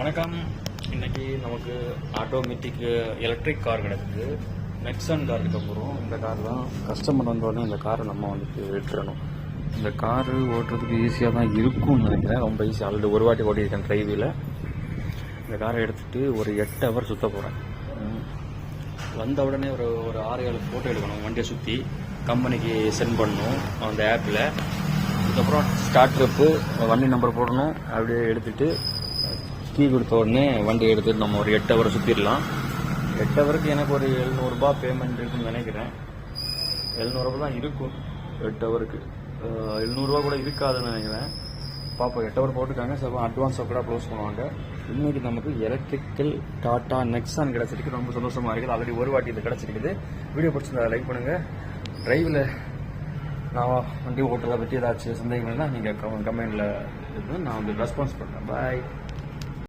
வணக்கம். இன்னைக்கு நமக்கு ஆட்டோமேட்டிக் எலக்ட்ரிக் கார் கிடக்குது. நெக்ஸான் கார் இருக்க போகிறோம். இந்த கார் தான் கஸ்டமர் வந்தோடனே இந்த காரை நம்ம வந்துட்டு எடுத்துடணும். இந்த காரு ஓட்டுறதுக்கு ஈஸியாக தான் இருக்கும்னு நினைக்கிறேன். ரொம்ப ஈஸி. ஆல்ரெடி ஒரு வாட்டி ஓட்டியிருக்கேன் டிரைவில். இந்த காரை எடுத்துகிட்டு ஒரு 8 ஹவர் சுற்ற போகிறேன். வந்த உடனே ஒரு 6-7 ஃபோட்டோ எடுக்கணும். வண்டியை சுற்றி கம்பெனிக்கு சென்ட் பண்ணணும் அந்த ஆப்பில். அதுக்கப்புறம் ஸ்டார்ட் ட்ரிப்பு வண்டி நம்பர் போடணும். அப்படியே எடுத்துகிட்டு கீ கொடுத்த உடனே வண்டி எடுத்துகிட்டு நம்ம ஒரு 8 ஹவர் சுற்றிடலாம். 8 ஹவருக்கு எனக்கு ஒரு 700 ரூபா பேமெண்ட் இருக்குன்னு நினைக்கிறேன். 700 ரூபா தான் இருக்கும் 8 ஹவருக்கு. 700 ரூபா கூட இருக்காதுன்னு நினைக்கிறேன். பார்ப்போம். 8 ஹவர் போட்டுருக்காங்க. சில அட்வான்ஸாக கூட க்ளோஸ் பண்ணுவாங்க. இன்றைக்கி நமக்கு எலக்ட்ரிக்கல் டாட்டா நெக்ஸான் கிடச்சிருக்கு. ரொம்ப சந்தோஷமாக இருக்குது. ஆல்ரெடி ஒரு வாட்டி இது கிடச்சிருக்குது. வீடியோ பிடிச்சிருந்தா லைக் பண்ணுங்கள். டிரைவில் நான் வண்டி ஓட்டுறதை பற்றி ஏதாச்சும் சந்தேகங்கள்னா நீங்கள் கமெண்டில் நான் வந்து ரெஸ்பான்ஸ் பண்ணுறேன். பாய்.